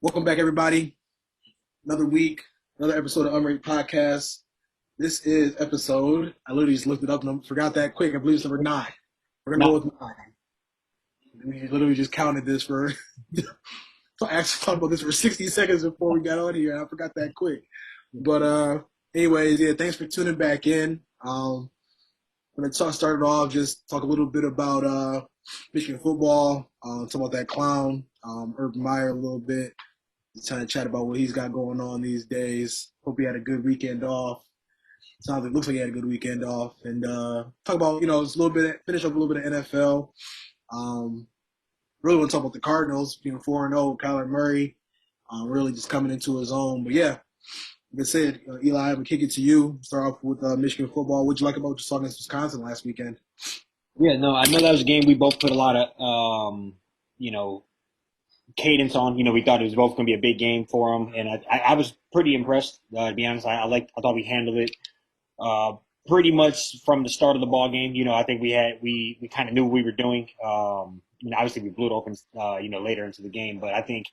Welcome back, everybody. Another week, another episode of Unrated Podcast. This is episode, I literally just looked it up and I forgot that quick. I believe it's number 9. We're going to No, go with 9. We literally just counted this for, I actually talked about this for 60 seconds before we got on here, and I forgot that quick. But, anyways, yeah, thanks for tuning back in. I'm going to start it off, just talk a little bit about Michigan football, talk about that clown, Urban Meyer a little bit. Just trying to chat about what he's got going on these days. Hope he had a good weekend off. Looks like he had a good weekend off. And talk about, just a little bit, finish up a little bit of NFL. Um, really want to talk about the Cardinals, 4-0, Kyler Murray, really just coming into his own. But yeah, like I said, Eli, I'm going to kick it to you. Start off with Michigan football. What'd you like about just against Wisconsin last weekend? yeah, no, I know that was a game we both put a lot of, cadence on. We thought it was both going to be a big game for them, and I was pretty impressed. To be honest, I thought we handled it uh, pretty much from the start of the ball game. I think we kind of knew what we were doing. Obviously we blew it open, later into the game, but I think,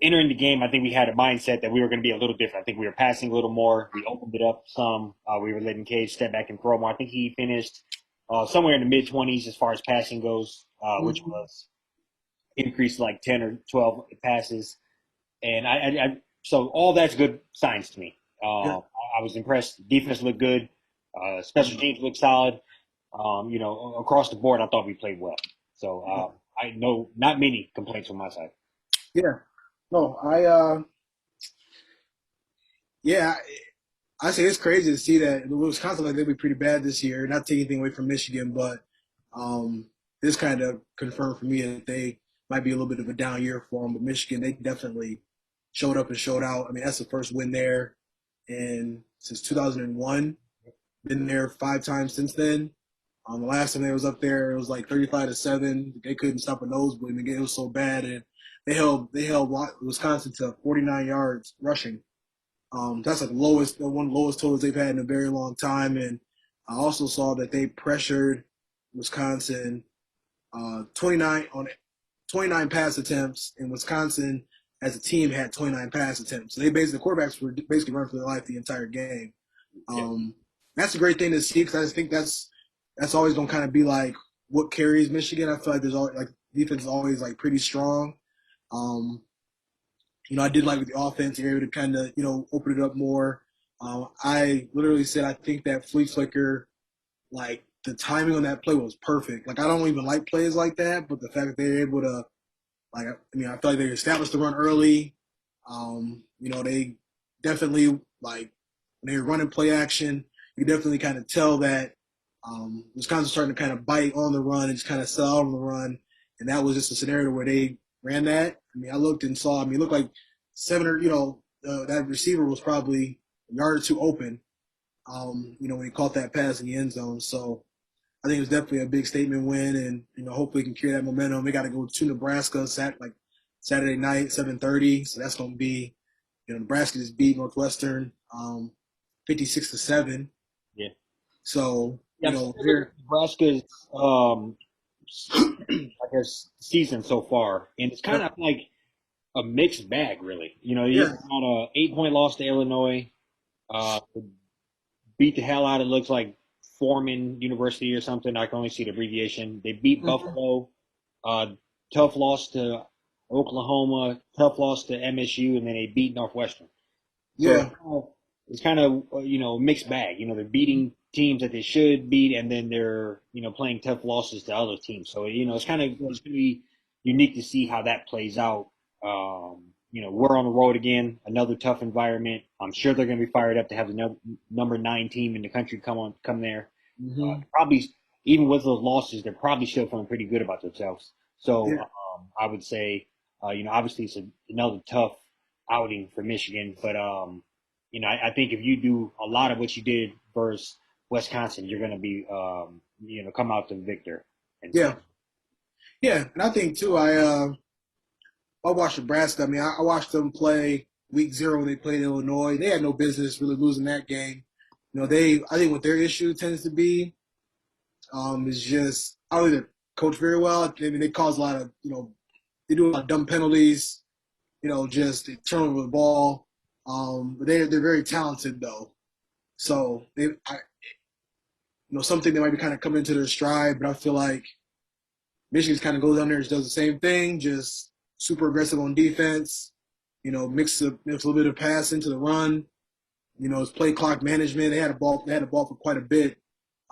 entering the game, I think we had a mindset that we were going to be a little different. I think we were passing a little more. We opened it up some. We were letting Cage step back and throw more. I think he finished somewhere in the mid-20s as far as passing goes, which Mm-hmm. was increased like 10 or 12 passes. And so all that's good signs to me. Yeah. I was impressed. Defense looked good. Special teams looked solid. Across the board, I thought we played well. So I know not many complaints from my side. Yeah. No, yeah, I say it's crazy to see that Wisconsin, like, they'll be pretty bad this year. Not taking anything away from Michigan, but um, this kind of confirmed for me that they might be a little bit of a down year for them. But Michigan, they definitely showed up and showed out. I mean, that's the first win there, and since 2001, been there 5 times since then. The last time they was up there, it was like 35-7. They couldn't stop a nosebleed. The game was so bad, and they held Wisconsin to 49 yards rushing. That's like one of the lowest totals they've had in a very long time. And I also saw that they pressured Wisconsin 29 pass attempts, and Wisconsin as a team had 29 pass attempts. So the quarterbacks were basically running for their life the entire game. Yeah. That's a great thing to see because I just think that's always going to kind of be like what carries Michigan. I feel like there's always like defense is always like pretty strong. Um, I did like with the offense, you're able to kind of, open it up more. I literally said I think that flea flicker, like the timing on that play was perfect. Like I don't even like plays like that, but the fact that they're able to, like, I mean, I feel like they established the run early. They definitely like when they were running play action, you definitely kind of tell that Wisconsin's starting to kind of bite on the run and just kind of sell out on the run. And that was just a scenario where they ran that. I mean, I looked and saw, I mean, it looked like seven or, that receiver was probably a yard or two open, when he caught that pass in the end zone. So I think it was definitely a big statement win. And, hopefully we can carry that momentum. They got to go to Nebraska Saturday night, 7:30. So that's going to be, Nebraska just beat Northwestern 56-7. Yeah. So, Yeah, I'm still looking at Nebraska's, I guess, season so far, and it's kind yep, of like a mixed bag, really. You yeah, got a 8 point loss to Illinois, uh, beat the hell out of, looks like Foreman University or something. I can only see the abbreviation. They beat mhm, Buffalo, uh, tough loss to Oklahoma, tough loss to MSU, and then they beat Northwestern. So yeah, it's kind of mixed bag. They're beating teams that they should beat, and then they're playing tough losses to other teams. So it's yeah, it's going to be unique to see how that plays out. We're on the road again, another tough environment. I'm sure they're going to be fired up to have the number 9 team in the country come there. hmm, Probably even with those losses, they're probably still feeling pretty good about themselves. So yeah, I would say, obviously it's another tough outing for Michigan, but I think if you do a lot of what you did versus Wisconsin, you're going to be, come out the victor. And so, yeah, yeah. And I think too, I watched Nebraska. I mean, I watched them play week 0 when they played Illinois. They had no business really losing that game. I think what their issue tends to be is just I don't think they coach very well. I mean, they cause a lot of, they do a lot of dumb penalties. just turn over the ball. But they're very talented though. So something they might be kind of coming into their stride. But I feel like Michigan's kind of goes down there and does the same thing, just super aggressive on defense. Mix a little bit of pass into the run. It's play clock management. They had a ball for quite a bit,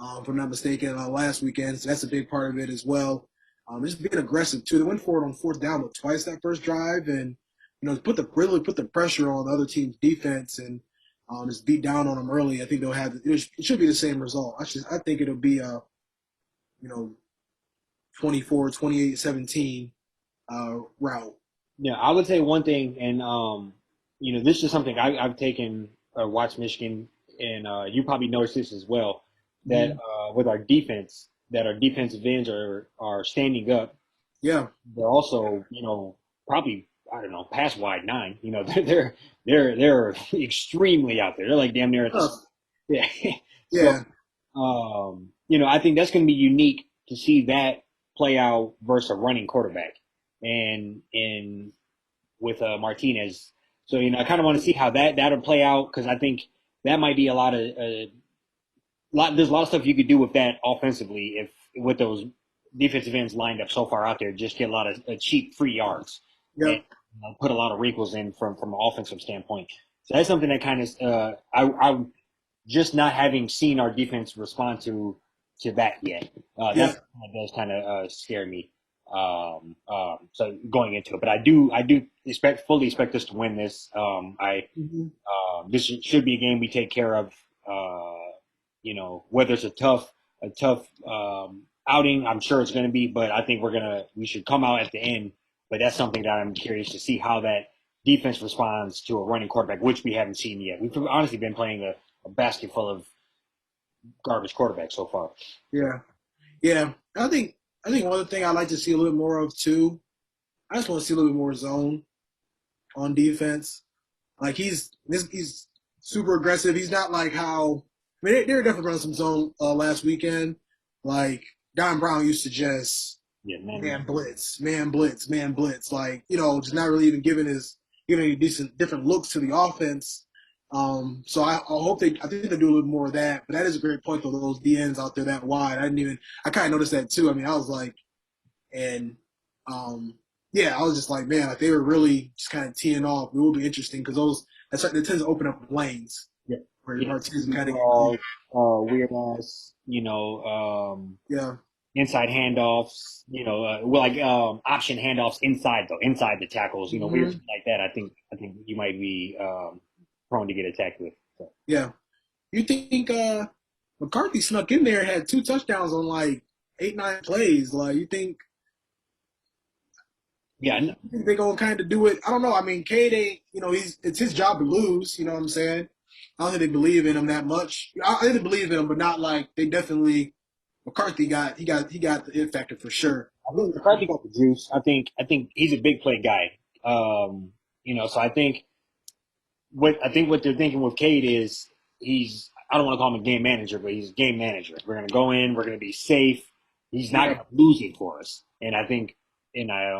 if I'm not mistaken, last weekend. So that's a big part of it as well. Just being aggressive too. They went for it on fourth down, but twice that first drive, and really put the pressure on the other team's defense and just beat down on them early. I think they'll have it should be the same result. I think it'll be a you know 24, 28, 17 route. Yeah, I would say one thing, and this is something I've taken or watched Michigan, and you probably noticed this as well, that Mm-hmm. with our defense, that our defensive ends are standing up. Yeah. They're also, probably I don't know, past wide nine. They're extremely out there. They're like damn near at the yeah. So Yeah. I think that's going to be unique to see that play out versus a running quarterback, and with Martinez. So I kind of want to see how that'll play out because I think that might be a lot of there's a lot of stuff you could do with that offensively if with those defensive ends lined up so far out there, just get a lot of cheap free yards and Yep. put a lot of wrinkles in from an offensive standpoint. So that's something that kind of I just not having seen our defense respond to that yet. Yeah. That does kind of scare me. So going into it, but I do fully expect us to win this. Mm-hmm. This should be a game we take care of. Whether it's a tough outing, I'm sure it's going to be, but I think we should come out at the end. But that's something that I'm curious to see how that defense responds to a running quarterback, which we haven't seen yet. We've honestly been playing a basket full of garbage quarterbacks so far. Yeah. Yeah. I think one other thing I'd like to see a little more of too. I just want to see a little bit more zone on defense. Like he's super aggressive. He's not like how they were definitely running some zone last weekend. Like Don Brown used to just Yeah, man. man blitz, man blitz, man blitz. Like just not really even giving any different looks to the offense. So I hope I think they do a little more of that. But that is a great point though. Those DNs out there that wide. I kind of noticed that too. I mean, I was like, and um, yeah, I was just like, man, like they were really just kind of teeing off. It will be interesting because that tends to open up lanes Yeah, where yeah. Martinez can kind of All weird ass, yeah, inside handoffs, like option handoffs inside the tackles, weird hmm shit like that. I think you might be prone to get attacked with. So. yeah. You think McCarthy snuck in there and had 2 touchdowns on like 8, 9 plays? Like Yeah, you think they're gonna kind of do it? I don't know. I mean, Cade ain't it's his job to lose. You know what I'm saying? I don't think they believe in him that much. I think they believe in him, but not like they definitely. McCarthy got the it factor for sure. I think McCarthy got the juice. I think he's a big play guy. So I think what they're thinking with Cade is I don't want to call him a game manager, but he's a game manager. We're gonna go in, we're gonna be safe. He's not Yeah, gonna lose it for us. And I think and I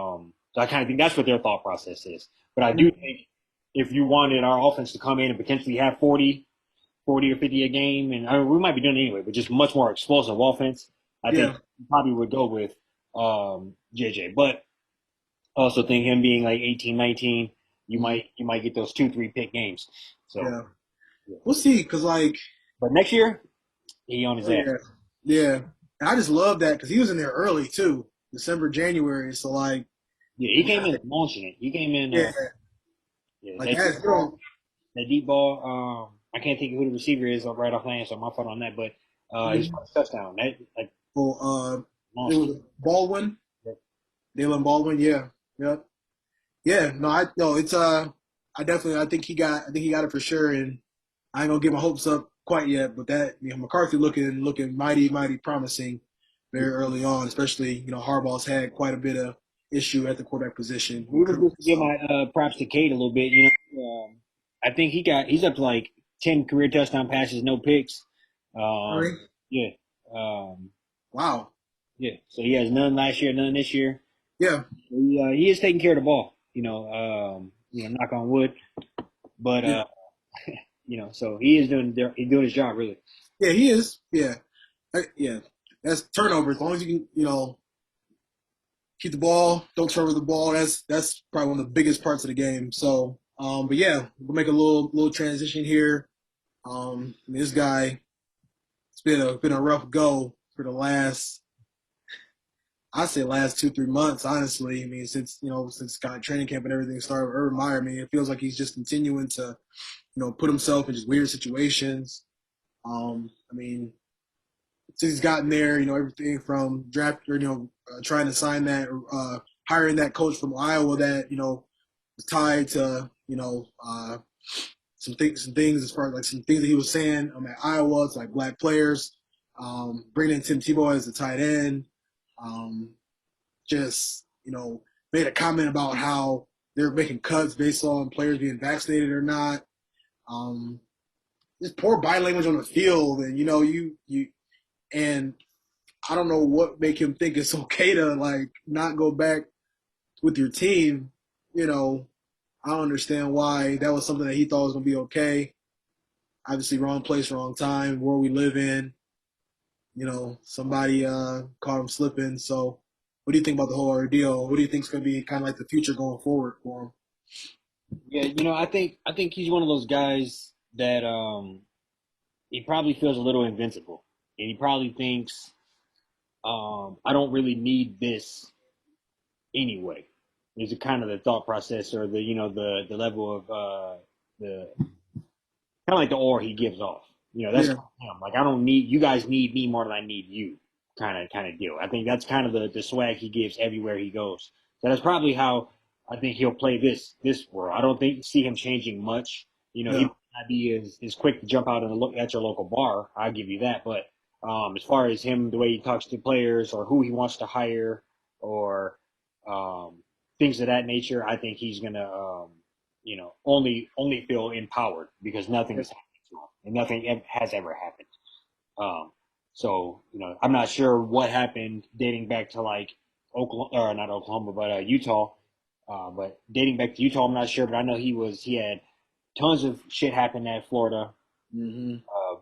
so I kind of think that's what their thought process is. But I do think if you wanted our offense to come in and potentially have 40 or 50 a game, and we might be doing it anyway, but just much more explosive offense, I think yeah, you probably would go with JJ. But I also think him being like 18, 19, you might get those 2, 3 pick games. So, yeah. yeah. We'll see, cause like, But next year, he on his oh ass. yeah, yeah. And I just love that because he was in there early too, December, January. So like, Yeah, he came in launching it. He came in, yeah, yeah, like that. You know, that deep ball. I can't think of who the receiver is right offhand, so my fault on that. But his first touchdown, that like well, it monster. was Baldwin, Dalen Baldwin. Yeah, yep, yeah. No, no. It's I think he got it for sure, and I ain't gonna get my hopes up quite yet. But that McCarthy looking mighty mighty promising very early on, especially Harbaugh's had quite a bit of issue at the quarterback position Even recruiting. just to give So my props to Cade a little bit, I think he's up to like 10 career touchdown passes, no picks. Um, really, yeah, um, wow, yeah. So he has none last year, none this year. yeah, He is taking care of the ball. knock on wood. But Yeah, so he's doing his job really. yeah, he is. Yeah, yeah. That's turnover. As long as you can, keep the ball, don't turn over the ball. That's probably one of the biggest parts of the game. So, but yeah, we'll make a little transition here. This guy, it's been a rough go for the last, I say last 2 3 months. Honestly, I mean since kind of training camp and everything started with Urban Meyer. I mean it feels like he's just continuing to put himself in just weird situations. I mean since he's gotten there, everything from draft or trying to sign that hiring that coach from Iowa that was tied to some things as far as like some things that he was saying at Iowa. It's like black players. Bringing in Tim Tebow as the tight end. Um, just made a comment about how they're making cuts based on players being vaccinated or not. Um, just poor body language on the field, and and I don't know what make him think it's okay to like not go back with your team. You know, I don't understand why that was something that he thought was gonna be okay. Obviously, wrong place, wrong time, world we live in. Somebody caught him slipping. So, what do you think about the whole ordeal? What do you think is gonna be kind of like the future going forward for him? Yeah, I think he's one of those guys that he probably feels a little invincible, and he probably thinks I don't really need this anyway. Is it kind of the thought process or the level of the kind of like the aura he gives off. That's Yeah, him. Like I don't need you guys need me more than I need you, kind of deal. I think that's kind of the swag he gives everywhere he goes. So that's probably how I think he'll play this world. I don't think see him changing much. He yeah, might not be as quick to jump out and look at your local bar. I'll give you that. But as far as him, the way he talks to players or who he wants to hire or um, things of that nature, I think he's gonna only feel empowered because nothing yeah. is happening to him and nothing has ever happened. Um, so I'm not sure what happened dating back to like Oklahoma or not Oklahoma, but Utah. But dating back to Utah, I'm not sure, but I know he had tons of shit happen at Florida. Hmm. Uh,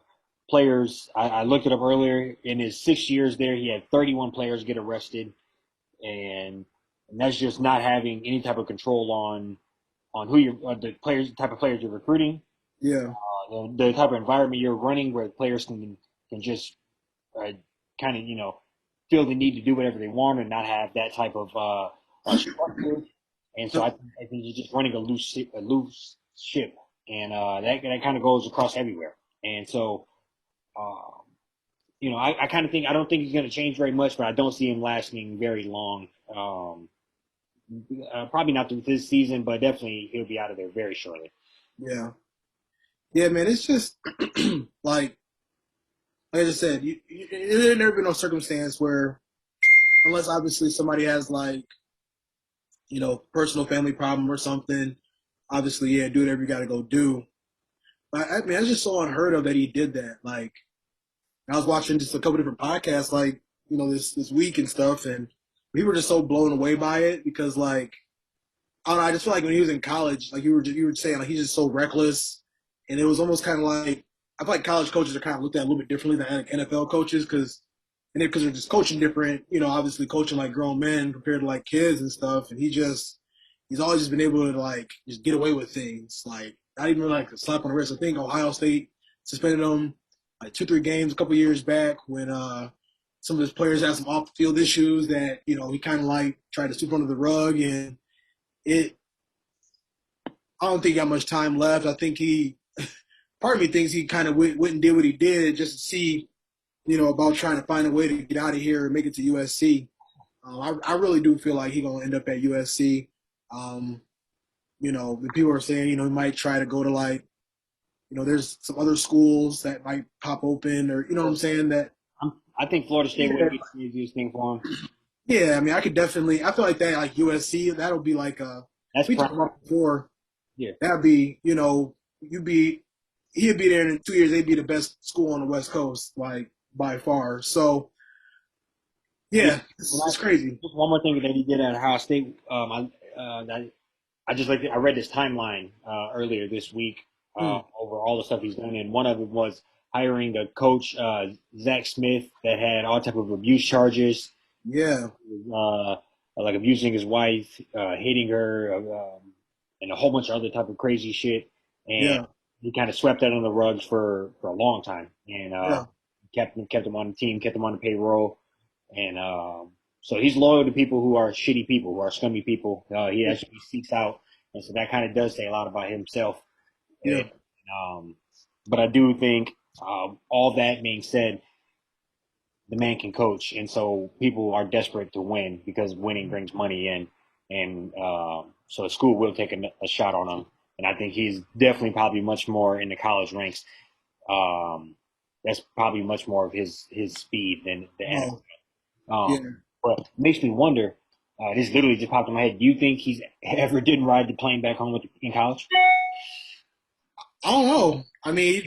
Players, I looked it up earlier. In his 6 years there, he had 31 players get arrested, and, and that's just not having any type of control on who you're the players, type of players you're recruiting, Yeah, the type of environment you're running, where players can just uh, kind of feel the need to do whatever they want and not have that type of structure. And so I think he's just running a loose ship, and that kind of goes across everywhere. And so. Um, I kind of think I don't think he's going to change very much, but I don't see him lasting very long. Probably not through this season, but definitely he'll be out of there very shortly. yeah, yeah, man. It's just like I just said, there's never been no circumstance where, unless obviously somebody has like personal family problem or something, obviously yeah, do whatever you got to go do. But I mean, that's just so unheard of that he did that. Like I was watching just a couple different podcasts, like this week and stuff, and we were just so blown away by it because like I don't know, I just feel like when he was in college, like you were saying, like he's just so reckless, and it was almost kind of like I feel like college coaches are kind of looked at a little bit differently than like NFL coaches because they're just coaching different, obviously coaching like grown men compared to like kids and stuff, and he's always just been able to like just get away with things, like not even like a slap on the wrist. I think Ohio State suspended him like 2 3 games a couple years back when some of his players had some off the field issues that he kind of like tried to sweep under the rug and it I don't think he got much time left. I think part of me thinks he kind of went and did what he did just to see, about trying to find a way to get out of here and make it to USC. I really do feel like he's gonna end up at USC. Um, the people are saying, he might try to go to like, there's some other schools that might pop open, or you know what I'm saying. I think Florida State would be the easiest thing for him. Yeah, I mean, I could definitely. I feel like that, like USC, that'll be like That's we prime. talked about before. Yeah, That'd be, you'd be, he'd be there in 2 years. They'd be the best school on the West Coast, like by far. So yeah. yeah, And it's crazy. just one more thing that he did at Ohio State. I read this timeline earlier this week Mm, over all the stuff he's done, and one of it was hiring a coach, Zach Smith, that had all type of abuse charges, yeah, uh, like abusing his wife, hitting her, and a whole bunch of other type of crazy shit. And yeah, he kind of swept that under the rugs for a long time, and yeah, kept him on the team, kept him on the payroll, and so he's loyal to people who are shitty people, who are scummy people. He yeah, actually seeks out, and so that kind of does say a lot about himself. And, yeah, um, but I do think, all that being said, the man can coach, and so people are desperate to win because winning brings money in, and so the school will take a shot on him. And I think he's definitely probably much more in the college ranks. That's probably much more of his speed than the oh, NFL. yeah. But it makes me wonder. This literally just popped in my head. Do you think he's ever didn't ride the plane back home in college? I don't know. I mean,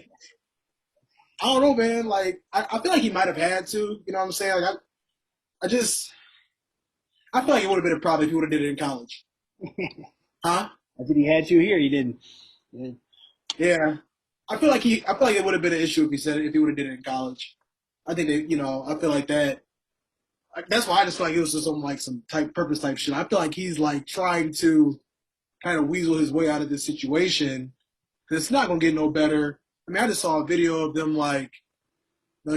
I don't know, man. Like, I feel like he might have had to. You know what I'm saying? Like, I just, I feel like it would have been a problem if he would have did it in college. Huh? I think he had to here. He didn't. Yeah. Yeah. I feel like it would have been an issue if he said it, if he would have did it in college. I think that, I feel like that. That's why I just feel like it was just some like some type purpose type shit. I feel like he's like trying to kind of weasel his way out of this situation. 'Cause it's not gonna get no better. I mean, I just saw a video of them like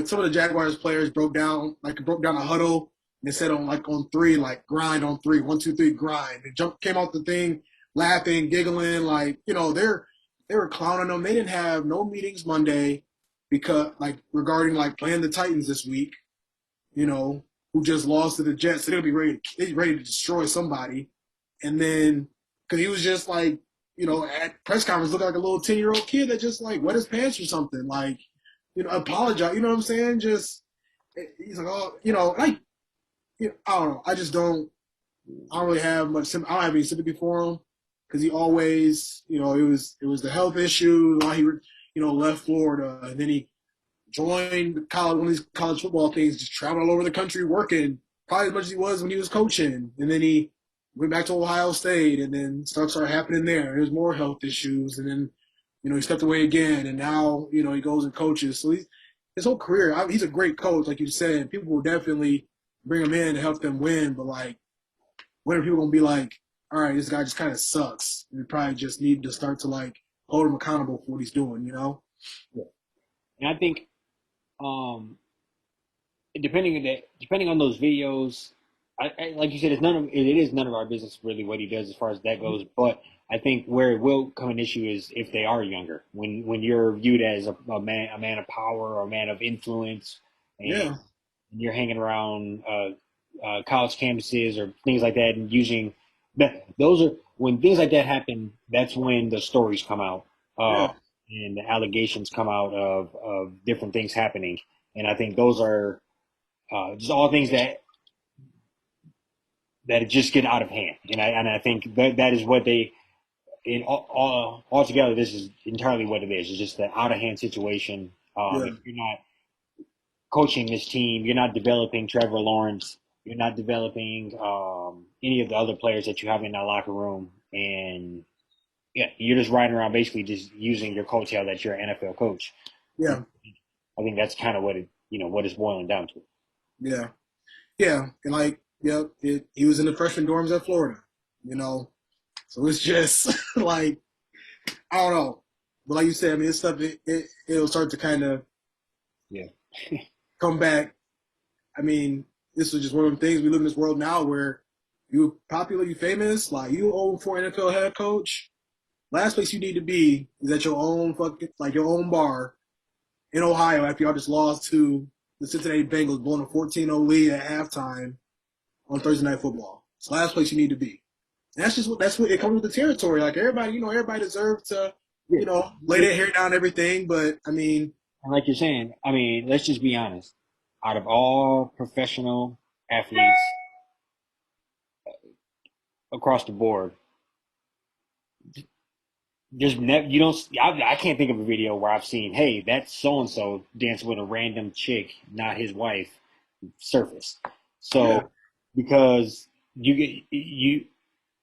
some of the Jaguars players broke down a huddle and they said on three, like grind on three, 1, 2, 3, grind. They came out the thing laughing, giggling, like, they were clowning them. They didn't have no meetings Monday because like regarding like playing the Titans this week, you know, who just lost to the Jets. So they'll be ready to destroy somebody. And then because he was just like, at press conference looking like a little 10-year-old kid that just like wet his pants or something. Like, apologize. You know what I'm saying? Just he's like, oh, I don't know. I don't really have much. I don't have any sympathy for him because he always, it was the health issue why he, left Florida, and then he joined college, one of these college football things, just traveling all over the country working, probably as much as he was when he was coaching, and then he went back to Ohio State, and then stuff started happening there. There's more health issues, and then he stepped away again, and now he goes and coaches. So his whole career, he's a great coach, like you said. People will definitely bring him in to help them win, but like, when are people gonna be like, all right, this guy just kind of sucks? We probably just need to start to like hold him accountable for what he's doing. Yeah. And I think, um, depending on those videos, like you said, it is none of our business really what he does as far as that goes. But I think where it will come an issue is if they are younger, when you're viewed as a man of power or a man of influence, and Yeah, you're hanging around college campuses or things like that, and using that. Those are when things like that happen. That's when the stories come out, yeah, and the allegations come out of different things happening. And I think those are just all things that just get out of hand. And I think that is what they in all altogether. This is entirely what it is. It's just an out of hand situation. yeah, If you're not coaching this team, you're not developing Trevor Lawrence, you're not developing any of the other players that you have in that locker room, and yeah, you're just riding around basically just using your coattail that you're an NFL coach. And yeah, I think that's kind of what it's boiling down to. yeah. Yeah, and like, yeah, he was in the freshman dorms at Florida, you know. So it's just like I don't know, but like you said, I mean, it's stuff. It'll start to kind of Yeah. come back. I mean, this is just one of the things we live in this world now where you popular, you famous, like you own for NFL head coach. Last place you need to be is at your own your own bar in Ohio after y'all just lost to the Cincinnati Bengals, blowing a 14-0 lead at halftime on Thursday Night Football. It's the last place you need to be. And that's what it comes with the territory. Like everybody deserves to, Yeah. lay their hair down and everything. But I mean, And like you're saying, I mean, let's just be honest. Out of all professional athletes across the board, you don't. I can't think of a video where I've seen, hey, that's so and so dancing with a random chick, not his wife, surface. yeah, So because you get you.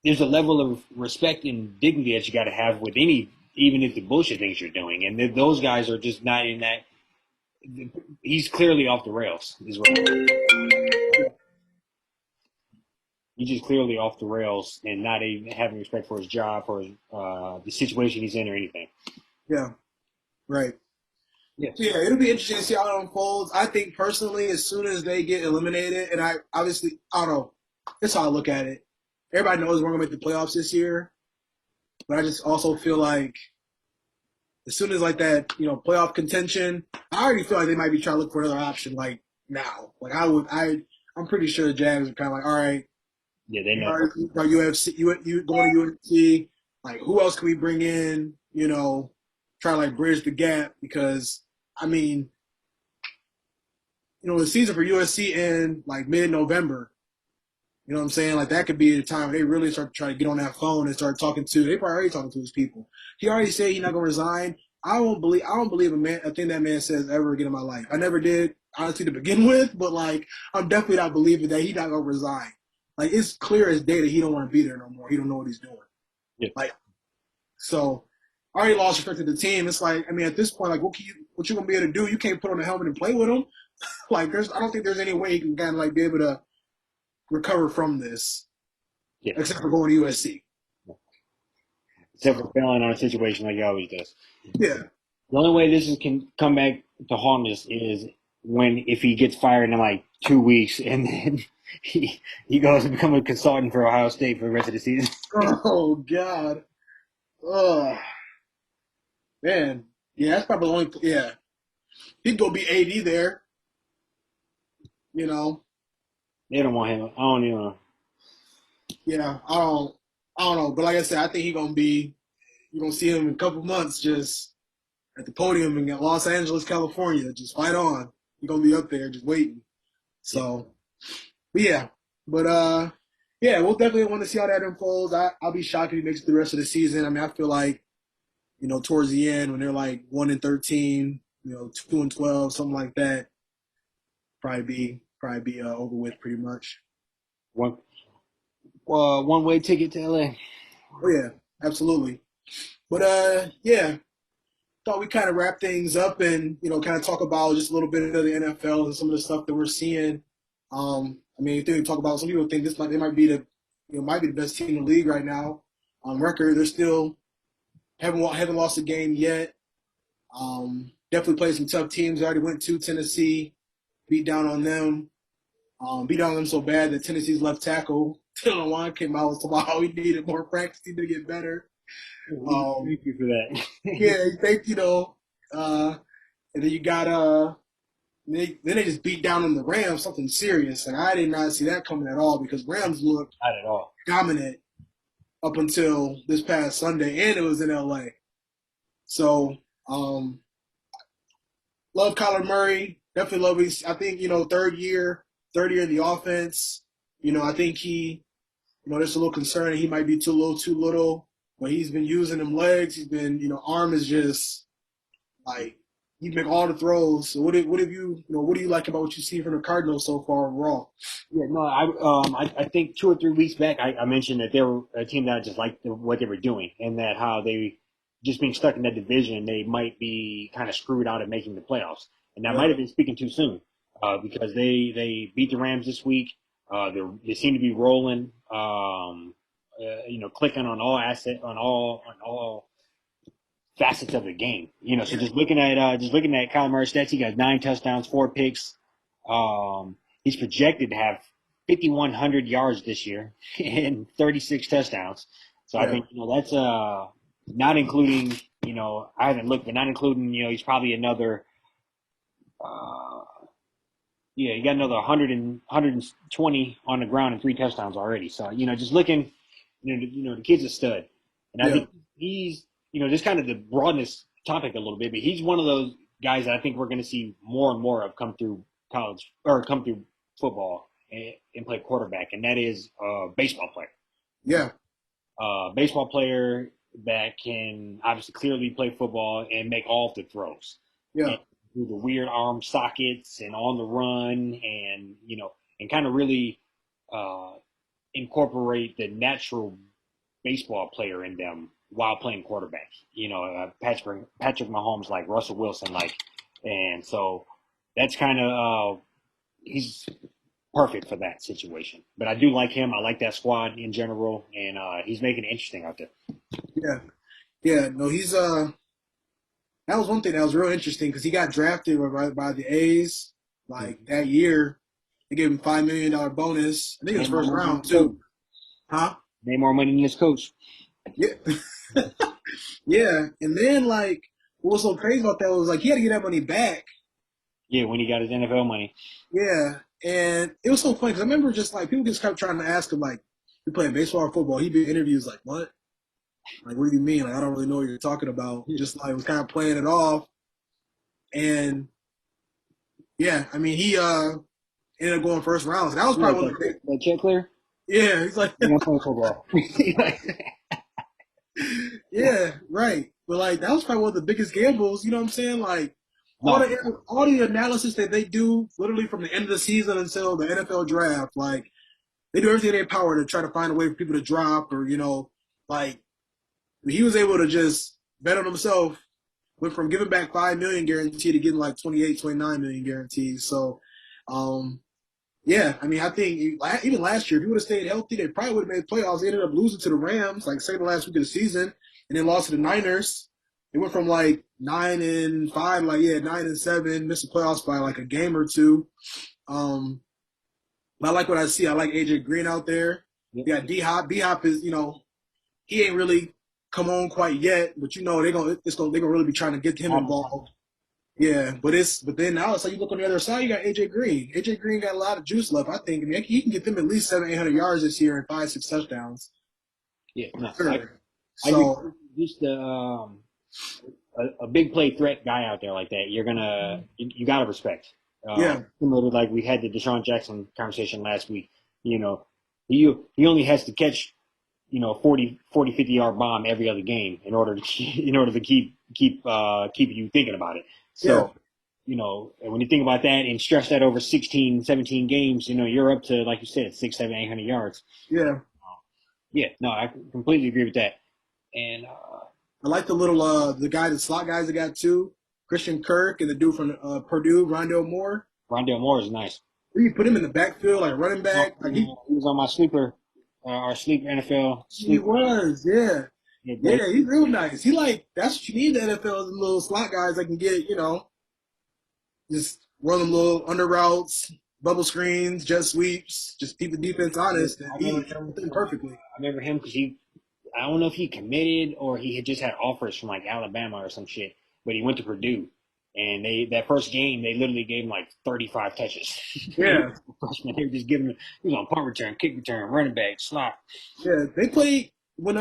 there's a level of respect and dignity that you got to have with any, even if the bullshit things you're doing, and those guys are just not in that. He's clearly off the rails. Is what he's just clearly off the rails and not even having respect for his job, for the situation he's in, or anything. Yeah, right. Yeah, So yeah, it'll be interesting to see how it unfolds. I think personally, as soon as they get eliminated, and I obviously I don't know, that's how I look at it. Everybody knows we're gonna make the playoffs this year, but I just also feel like as soon as like that, playoff contention, I already feel like they might be trying to look for another option like now. Like I'm pretty sure the Jags are kind of like, all right, yeah, they you know. already are UFC, you going to UFC. Like, who else can we bring in? Try to like bridge the gap because I mean, the season for USC in like mid-November. You know what I'm saying? Like that could be the time they really start to try to get on that phone and start talking to. They probably already talking to his people. He already said he's not gonna resign. I don't believe a thing that man says ever again in my life. I never did, honestly, to begin with. But like, I'm definitely not believing that he's not gonna resign. Like it's clear as day that he don't want to be there no more. He don't know what he's doing. Yeah, Like so, I already lost respect to the team. It's like I mean, at this point, like what you gonna be able to do? You can't put on a helmet and play with him. Like I don't think there's any way he can kind of like be able to recover from this yeah. except for going to USC. Except for So failing on a situation like he always does. yeah, The only way can come back to haunt us is when if he gets fired in like 2 weeks and then he goes and become a consultant for Ohio State for the rest of the season. oh God, oh man, yeah, that's probably the only yeah. He'd go be AD there, you know. They don't want him. I don't even know. Yeah, I don't know, but like I said, I think you're gonna see him in a couple months just at the podium in Los Angeles, California, just fight on. You're gonna be up there just waiting. Yeah. So, but yeah, but yeah, we'll definitely want to see how that unfolds. I'll be shocked if he makes it the rest of the season. I mean, I feel like towards the end when they're like 1-13, 2-12, something like that, probably be over with pretty much. One one way ticket to LA. Oh yeah, absolutely. But yeah, thought we kind of wrap things up and kind of talk about just a little bit of the NFL and some of the stuff that we're seeing. I mean, we talk about some people think they might be the best team in the league right now on record. They're still haven't lost a game yet. Definitely played some tough teams. They already went to Tennessee, beat down on them. Beat down on them so bad that Tennessee's left tackle, Dylan Wan, came out and talking about how he needed more practice, he needed to get better. Thank you for that. Yeah, he think, and then you got then they just beat down on the Rams, something serious, and I did not see that coming at all because Rams looked Not at all. dominant up until this past Sunday, and it was in LA. So, love Kyler Murray. Definitely love his. I think third year in the offense. I think there's a little concern that he might be too little. But he's been using them legs. He's been, arm is just like he make all the throws. So what have what do you like about what you see from the Cardinals so far overall? Yeah, no, I think 2 or 3 weeks back I mentioned that they were a team that just liked what they were doing and that how they just being stuck in that division they might be kind of screwed out of making the playoffs, and that Yeah, might have been speaking too soon because they beat the Rams this week. They seem to be rolling, clicking on all facets of the game. So yeah, just looking at Kyler Murray's stats, he got 9 touchdowns, 4 picks. He's projected to have 5,100 yards this year and 36 touchdowns. So I yeah, think that's not including I haven't looked, but not including he's probably another uh, yeah, he got another 120 on the ground and 3 touchdowns already. So just looking, the kid's a stud, and I yeah, think he's just kind of to broaden this topic a little bit, but he's one of those guys that I think we're going to see more and more of come through college or come through football and play quarterback, and that is a baseball player. yeah, Baseball player that can obviously clearly play football and make all of the throws yeah, and do the weird arm sockets and on the run and and kind of really uh, incorporate the natural baseball player in them while playing quarterback. Patrick Mahomes, like Russell Wilson, like, and so that's kind of he's perfect for that situation. But I do like him. I like that squad in general, and he's making it interesting out there. Yeah, yeah. No, he's that was one thing that was real interesting because he got drafted by the A's like that year. They gave him $5 million bonus. I think it was Made more first money than round his coach. too. Huh? Made more money than his coach. Yeah. Yeah. And then like what was so crazy about that was like he had to get that money back. Yeah, when he got his NFL money. Yeah. And it was so funny because I remember just like people just kept trying to ask him like, "You playing baseball or football?" He'd be in interviews like, "What? Like, what do you mean? Like, I don't really know what you're talking about." Just like was kind of playing it off. And yeah, I mean he ended up going first round. So that was You like probably one of the that check clear? yeah, he's like Yeah, I'm playing football. yeah, right. But like that was probably one of the biggest gambles, you know what I'm saying? Like No, all the analysis that they do literally from the end of the season until the NFL draft, like they do everything in their power to try to find a way for people to drop or, like he was able to just bet on himself, went from giving back 5 million guaranteed to getting like 28, 29 million guaranteed. So um yeah, I mean, I think even last year, if he would have stayed healthy, they probably would have made playoffs. They ended up losing to the Rams, like second to last week of the season, and then lost to the Niners. They went from like 9-5, like 9-7, missed the playoffs by like a game or two. Um, but I like what I see. I like AJ Green out there. You got D Hop. D Hop is, he ain't really come on quite yet, but they're gonna really be trying to get him involved. Yeah, but then now it's like you look on the other side, you got AJ Green. AJ Green got a lot of juice left. I think. I mean, he can get them at least 700, 800 yards this year and 5, 6 touchdowns. yeah, no, Sure. I agree. So Just a big play threat guy out there like that, you gotta respect. yeah, Similar to like we had the Deshaun Jackson conversation last week. You know, he only has to catch 50 yard bomb every other game in order to keep you thinking about it. yeah, So and when you think about that and stretch that over 16, 17 games, you're up to, like you said, 6, 7, 800 yards. yeah. Yeah, no, I completely agree with that. And I like the guy, the slot guys that got two, Christian Kirk and the dude from Purdue, Rondell Moore. Rondell Moore is nice. You put him in the backfield like running back. Like He was on my sleeper, our sleeper NFL he sleeper. was, yeah. Yeah, Yeah, he's real nice. He like that's what you need in the NFL is little slot guys that can get, just run them little under routes, bubble screens, jet sweeps, just keep the defense honest and I he remember him. did perfectly. I remember him because I don't know if he committed or he had just had offers from like Alabama or some shit, but he went to Purdue, and that first game they literally gave him like 35 touches. Yeah. Freshman, they were just giving him. He was on punt return, kick return, running back, slot. Yeah. They played when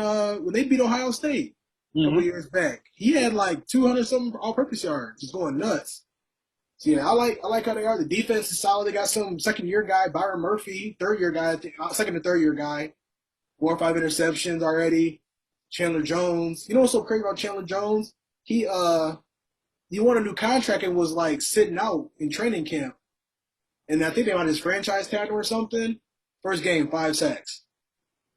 they beat Ohio State a couple of Mm-hmm. years back. He had like 200 something all purpose yards, just going nuts. So yeah, I like how they are. The defense is solid. They got some second year guy, Byron Murphy, third year guy, second and third year guy, 4 or 5 interceptions already. Chandler Jones. You know what's so crazy about Chandler Jones? He won a new contract and was like sitting out in training camp. And I think they on his franchise tag or something. First game, 5 sacks.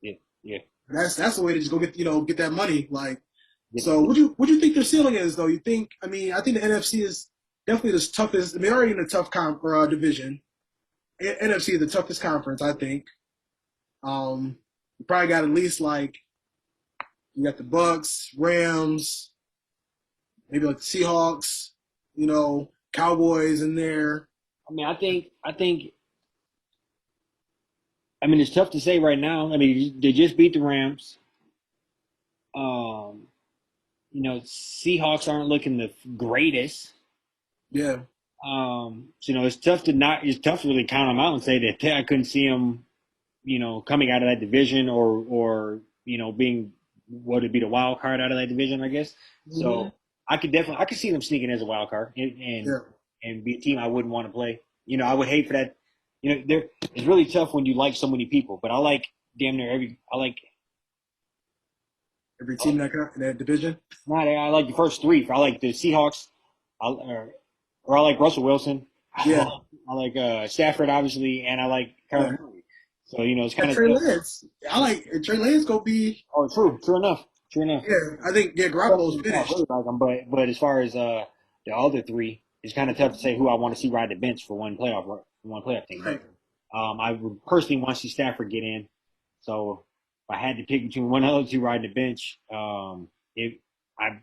Yeah, yeah. That's the way to just go get that money. Like, Yeah. so what you think their ceiling is though? You think? I mean, I think the NFC is definitely the toughest. I mean, they're already in a tough division. NFC is the toughest conference, I think. You probably got at least like you got the Bucks, Rams, maybe like the Seahawks, Cowboys in there. I mean, I think. I mean, it's tough to say right now. I mean, they just beat the Rams. Um, Seahawks aren't looking the greatest. Yeah, It's tough to really count them out and say that I couldn't see them, coming out of that division or being what would be the wild card out of that division, I guess. mm-hmm. So I could see them sneaking as a wild card and Yeah, and be a team I wouldn't want to play. I would hate for that. It's really tough when you like so many people, but I like damn near I like every team in that division. not I like the first three. I like the Seahawks, or I like Russell Wilson. Yeah, I like Stafford, obviously, and I like yeah, Kyler Murray. So it's Yeah, kind of Trey tough. Lance. I like Trey Lance. Gonna be. Oh, true enough, true enough. Yeah, I think Garoppolo's Especially, I finished. really like him, but as far as the other three, it's kind of tough to say who I want to see ride the bench for one playoff team. Right. But I would personally want to see Stafford get in. So if I had to pick between one of those two riding the bench, it I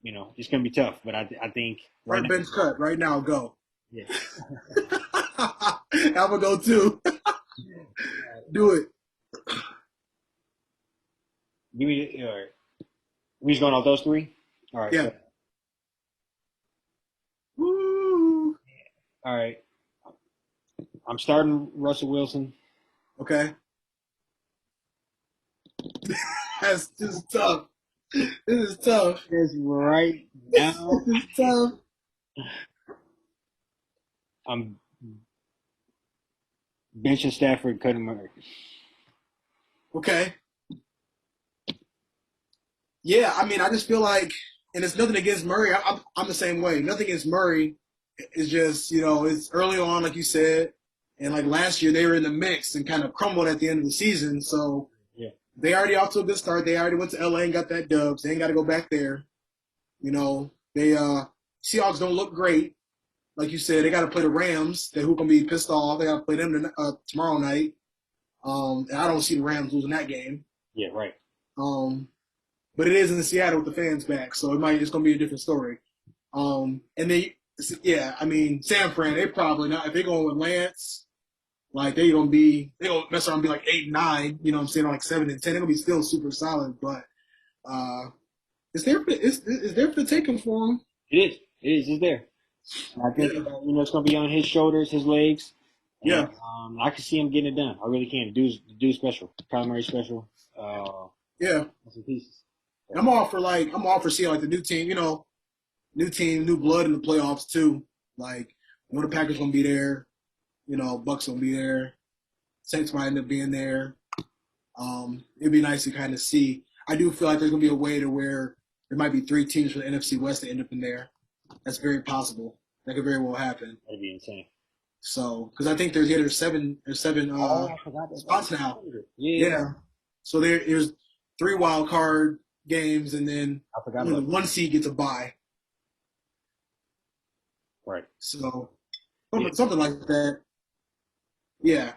it's gonna be tough. But I think right First now, bench cut right now. Go. yeah. I'm gonna go too. Do it. Give me all right. We just going off those three. All right, Yeah. so Woo. all right, I'm starting Russell Wilson. Okay. That's just tough. This is tough. Is right This now. is tough. I'm benching Stafford, cutting Murray. Okay. Yeah, I mean, I just feel like, and it's nothing against Murray. I'm the same way. Nothing against Murray. It's just, it's early on, like you said. And like last year, they were in the mix and kind of crumbled at the end of the season. So Yeah, they already off to a good start. They already went to LA and got that dub. So they ain't got to go back there. They Seahawks don't look great. Like you said, they got to play the Rams. Who can be pissed off? They got to play them tomorrow night. And I don't see the Rams losing that game. yeah, right. Um, but it is in Seattle with the fans back, so it's gonna be a different story. And then yeah, I mean San Fran, they probably not if they're going with Lance, like they gonna mess around and be like 8-9, you know what I'm saying, or like 7-10. They're gonna be still super solid, but uh, it's there for the taking for them. It is. It is. It's there. And I think Yeah, it's going to be on his shoulders, his legs, and yeah, I can see him getting it done. I really can. Do special, primary special. yeah. Some pieces. And I'm all for seeing like the new team, new team, new blood in the playoffs too. Like, the Packers gonna be there, Bucks gonna be there, Saints might end up being there. It'd be nice to kind of see. I do feel like there's gonna be a way to where there might be three teams from the NFC West that end up in there. That's very possible. That could very well happen. That'd be insane. So, because I think there's seven Oh, I forgot spots now. that. Yeah, Yeah. So there's three wild card games, and then I forgot only about the one seed gets a bye. that. Right. So Yeah. something like that. Yeah.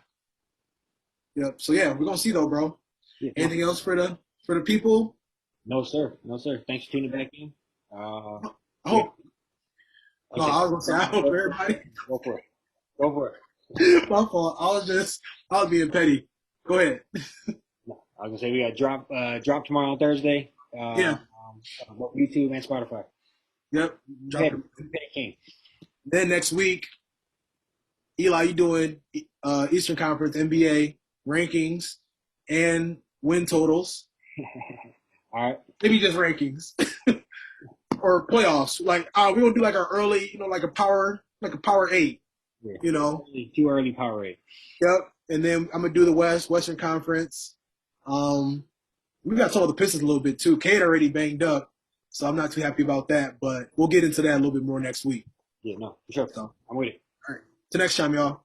Yep. So yeah, we're gonna see though, bro. Yeah. Anything else for the people? No, sir. No, sir. Thanks for tuning back in. I Yeah. hope. No, I was gonna say I hope everybody. Go for it. Go for it. My fault. I was being petty. Go ahead. No, I was gonna say we got drop tomorrow on Thursday. Yeah. Both YouTube and Spotify. Yep. Drop Hey, it. King. Then next week, Eli, you doing Eastern Conference NBA rankings and win totals. All right. Maybe just rankings or playoffs. Like we gonna do like our early, like a power eight. Yeah. You know. Too early Powerade. Yep. And then I'm gonna do the Western Conference. We got to talk about the Pistons a little bit too. Cade already banged up, so I'm not too happy about that. But we'll get into that a little bit more next week. Yeah, no, for sure. So, I'm with it. all right. Till next time, y'all.